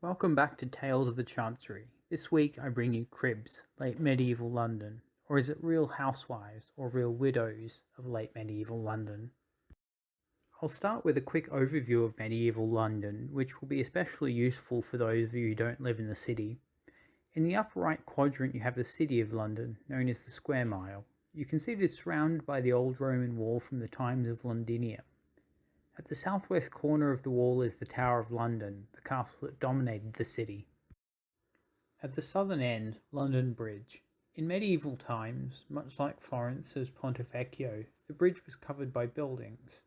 Welcome back to Tales of the Chancery. This week I bring you Cribs, late medieval London, or is it Real Housewives or Real Widows of late medieval London? I'll start with a quick overview of medieval London, which will be especially useful for those of you who don't live in the city. In the upper right quadrant you have the City of London, known as the Square Mile. You can see it is surrounded by the old Roman wall from the times of Londinium. At the southwest corner of the wall is the Tower of London, the castle that dominated the city. At the southern end, London Bridge. In medieval times, much like Florence's Ponte Vecchio, the bridge was covered by buildings.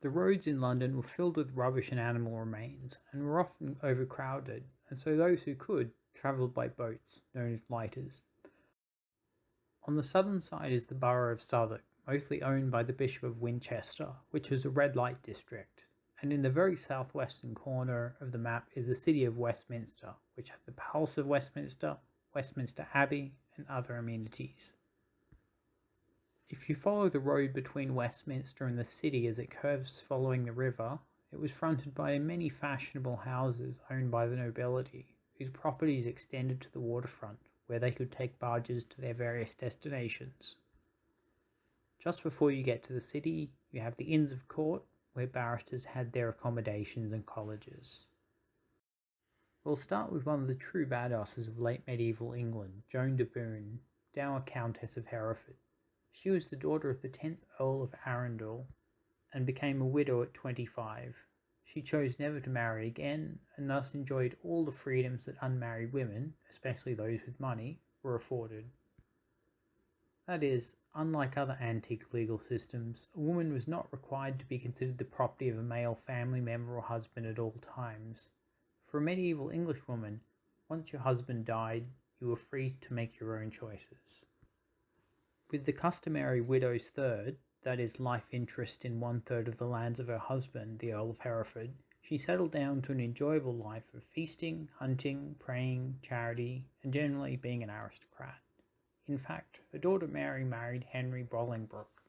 The roads in London were filled with rubbish and animal remains, and were often overcrowded, and so those who could travelled by boats, known as lighters. On the southern side is the borough of Southwark, mostly owned by the Bishop of Winchester, which was a red light district, and in the very southwestern corner of the map is the city of Westminster, which had the Palace of Westminster, Westminster Abbey, and other amenities. If you follow the road between Westminster and the city as it curves following the river, it was fronted by many fashionable houses owned by the nobility, whose properties extended to the waterfront, where they could take barges to their various destinations. Just before you get to the city, you have the Inns of Court, where barristers had their accommodations and colleges. We'll start with one of the true badasses of late medieval England, Joan de Beacham, dowager Countess of Hereford. She was the daughter of the 10th Earl of Arundel and became a widow at 25. She chose never to marry again and thus enjoyed all the freedoms that unmarried women, especially those with money, were afforded. That is, unlike other antique legal systems, a woman was not required to be considered the property of a male family member or husband at all times. For a medieval English woman, once your husband died, you were free to make your own choices. With the customary widow's third, that is, life interest in 1/3 of the lands of her husband, the Earl of Hereford, she settled down to an enjoyable life of feasting, hunting, praying, charity, and generally being an aristocrat. In fact, her daughter Mary married Henry Bolingbroke,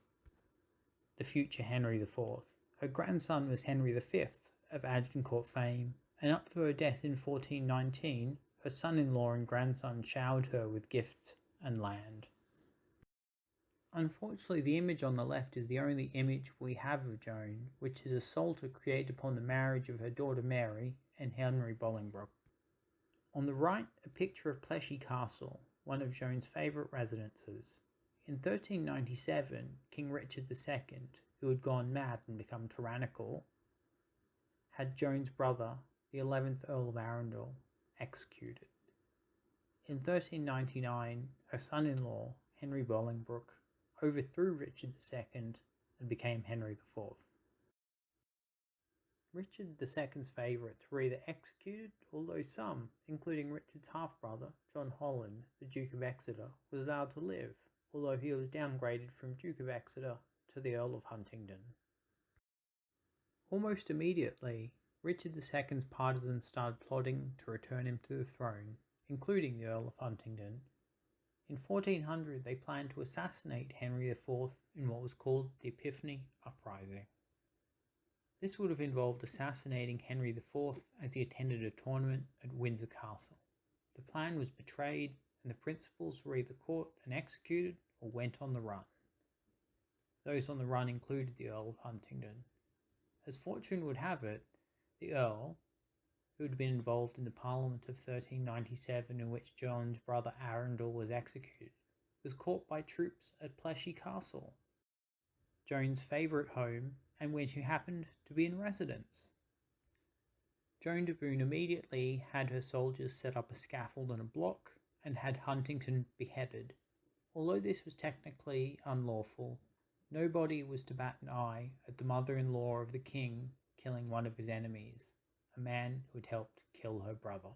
the future Henry IV. Her grandson was Henry V of Agincourt fame, and up to her death in 1419, her son-in-law and grandson showered her with gifts and land. Unfortunately, the image on the left is the only image we have of Joan, which is a psalter created upon the marriage of her daughter Mary and Henry Bolingbroke. On the right, a picture of Pleshy Castle, one of Joan's favourite residences. In 1397, King Richard II, who had gone mad and become tyrannical, had Joan's brother, the 11th Earl of Arundel, executed. In 1399, her son-in-law, Henry Bolingbroke, overthrew Richard II and became Henry IV. Richard II's favourites were either executed, although some, including Richard's half-brother, John Holland, the Duke of Exeter, was allowed to live, although he was downgraded from Duke of Exeter to the Earl of Huntingdon. Almost immediately, Richard II's partisans started plotting to return him to the throne, including the Earl of Huntingdon. In 1400, they planned to assassinate Henry IV in what was called the Epiphany uprising. This would have involved assassinating Henry IV as he attended a tournament at Windsor Castle. The plan was betrayed, and the principals were either caught and executed or went on the run. Those on the run included the Earl of Huntingdon. As fortune would have it, the Earl, who had been involved in the Parliament of 1397 in which Joan's brother Arundel was executed, was caught by troops at Pleshy Castle, Joan's favourite home and where she happened to be in residence. Joan de Beacham immediately had her soldiers set up a scaffold and a block and had Huntingdon beheaded. Although this was technically unlawful, nobody was to bat an eye at the mother-in-law of the king killing one of his enemies, a man who had helped kill her brother.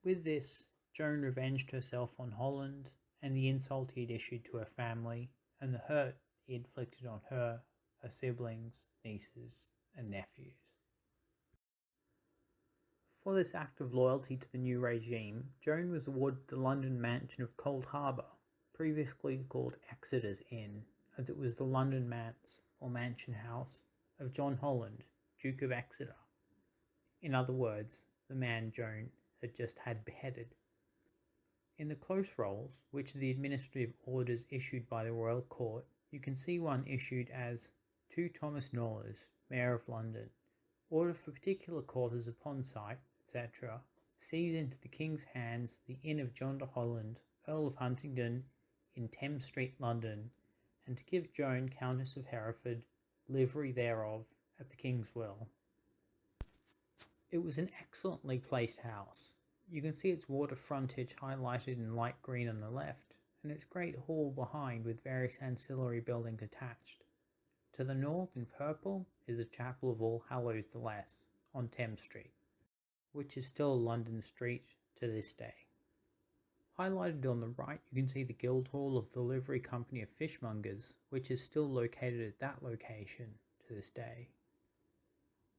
With this, Joan revenged herself on Holland and the insult he had issued to her family and the hurt he inflicted on her siblings, nieces, and nephews. For this act of loyalty to the new regime, Joan was awarded the London mansion of Cold Harbour, previously called Petreckis Inn, as it was the London manse, or mansion house, of John Holland, Duke of Exeter. In other words, the man Joan had just had beheaded. In the close rolls, which are the administrative orders issued by the royal court, you can see one issued as to Thomas Knowles, Mayor of London, order for particular quarters upon site, etc., seize into the King's hands the inn of John de Holland, Earl of Huntingdon, in Thames Street, London, and to give Joan, Countess of Hereford, livery thereof, at the King's will. It was an excellently placed house. You can see its water frontage highlighted in light green on the left, and its great hall behind with various ancillary buildings attached. To the north in purple is the Chapel of All Hallows the Less, on Thames Street, which is still London Street to this day. Highlighted on the right you can see the Guildhall of the Livery Company of Fishmongers, which is still located at that location to this day.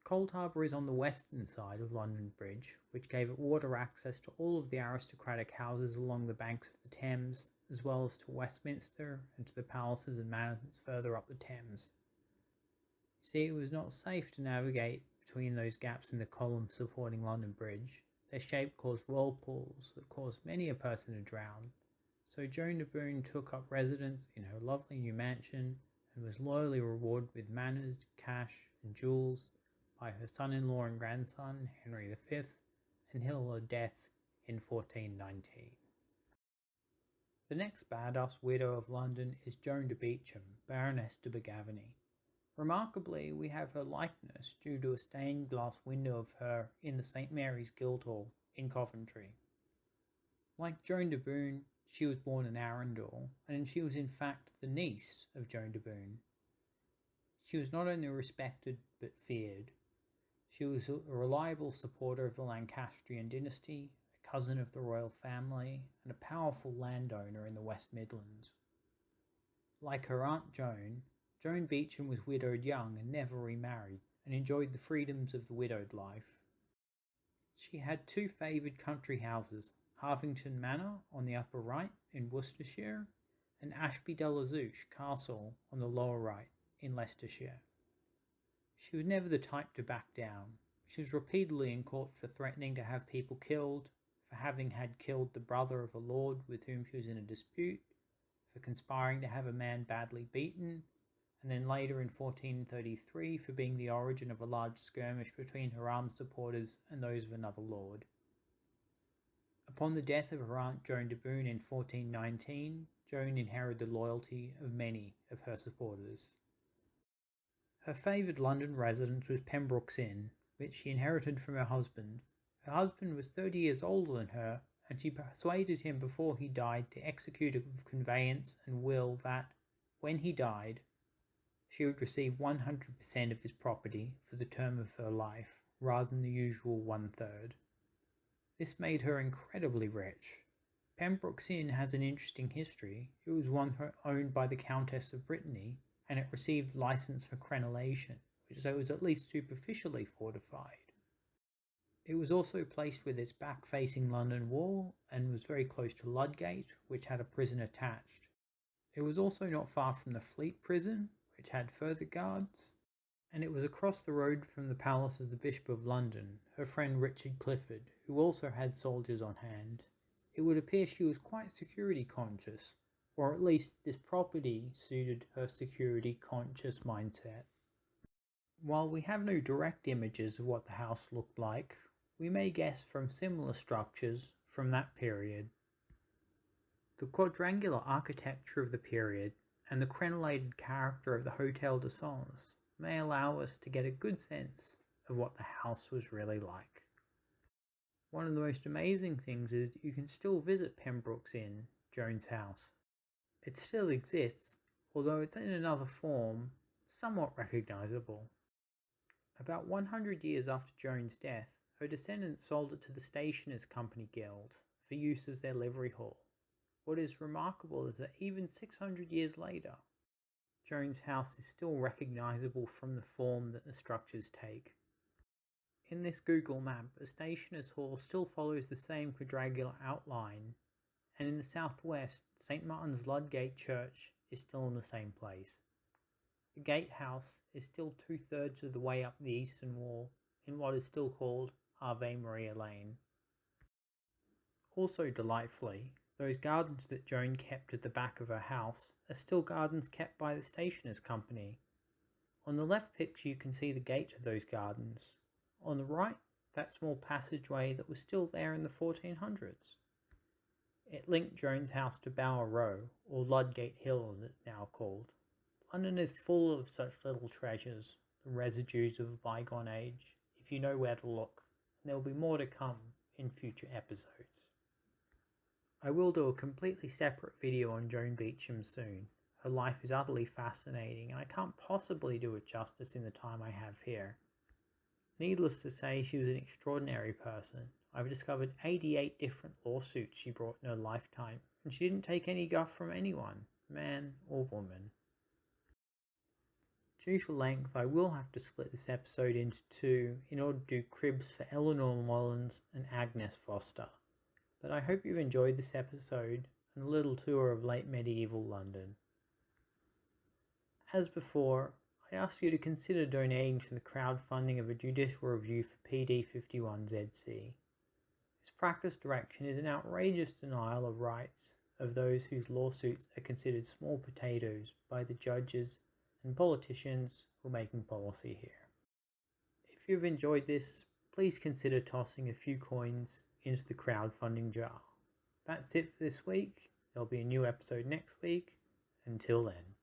Cold Harbour is on the western side of London Bridge, which gave it water access to all of the aristocratic houses along the banks of the Thames, as well as to Westminster and to the palaces and manors further up the Thames. You see, it was not safe to navigate between those gaps in the columns supporting London Bridge. Their shape caused whirlpools that caused many a person to drown, so Joan de Beacham took up residence in her lovely new mansion and was loyally rewarded with manors, cash, and jewels by her son-in-law and grandson, Henry V, until her death in 1419. The next badass widow of London is Joan de Beacham, Baroness de Begaveny. Remarkably, we have her likeness due to a stained glass window of her in the St. Mary's Guildhall in Coventry. Like Joan de Beacham, she was born in Arundel, and she was in fact the niece of Joan de Beacham. She was not only respected but feared. She was a reliable supporter of the Lancastrian dynasty, a cousin of the royal family, and a powerful landowner in the West Midlands. Like her Aunt Joan, Joan Beacham was widowed young and never remarried, and enjoyed the freedoms of the widowed life. She had two favoured country houses, Harvington Manor on the upper right in Worcestershire, and Ashby de la Zouch Castle on the lower right in Leicestershire. She was never the type to back down. She was repeatedly in court for threatening to have people killed, for having had killed the brother of a lord with whom she was in a dispute, for conspiring to have a man badly beaten, and then later in 1433 for being the origin of a large skirmish between her armed supporters and those of another lord. Upon the death of her aunt Joan de Beacham in 1419, Joan inherited the loyalty of many of her supporters. Her favoured London residence was Petreckis Inn, which she inherited from her husband. Her husband was 30 years older than her, and she persuaded him before he died to execute a conveyance and will that, when he died, she would receive 100% of his property for the term of her life, rather than the usual 1/3. This made her incredibly rich. Petreckis Inn has an interesting history. It was once owned by the Countess of Brittany, and it received license for crenellation, so it was at least superficially fortified. It was also placed with its back-facing London wall, and was very close to Ludgate, which had a prison attached. It was also not far from the Fleet Prison, which had further guards, and it was across the road from the palace of the Bishop of London, her friend Richard Clifford, who also had soldiers on hand. It would appear she was quite security conscious, or at least this property suited her security conscious mindset. While we have no direct images of what the house looked like, we may guess from similar structures from that period. The quadrangular architecture of the period and the crenellated character of the Hotel de Sens may allow us to get a good sense of what the house was really like. One of the most amazing things is you can still visit Petreckis Inn, Joan's House. It still exists, although it's in another form, somewhat recognisable. About 100 years after Joan's death, her descendants sold it to the Stationers' Company Guild for use as their livery hall. What is remarkable is that even 600 years later, Joan's house is still recognisable from the form that the structures take. In this Google map, a Stationers' Hall still follows the same quadrangular outline, and in the southwest, St. Martin's Ludgate Church is still in the same place. The gatehouse is still 2/3 of the way up the eastern wall, in what is still called Ave Maria Lane. Also delightfully, those gardens that Joan kept at the back of her house are still gardens kept by the Stationers' Company. On the left picture you can see the gate to those gardens. On the right, that small passageway that was still there in the 1400s. It linked Joan's House to Bower Row, or Ludgate Hill as it's now called. London is full of such little treasures, the residues of a bygone age, if you know where to look, and there will be more to come in future episodes. I will do a completely separate video on Joan Beacham soon. Her life is utterly fascinating, and I can't possibly do it justice in the time I have here. Needless to say, she was an extraordinary person. I've discovered 88 different lawsuits she brought in her lifetime, and she didn't take any guff from anyone, man or woman. Due to length, I will have to split this episode into two in order to do cribs for Eleanor Mullins and Agnes Foster. But I hope you've enjoyed this episode and a little tour of late medieval London. As before, I ask you to consider donating to the crowdfunding of a judicial review for PD51ZC. This practice direction is an outrageous denial of rights of those whose lawsuits are considered small potatoes by the judges and politicians who are making policy here. If you've enjoyed this, please consider tossing a few coins into the crowdfunding jar. That's it for this week. There'll be a new episode next week. Until then.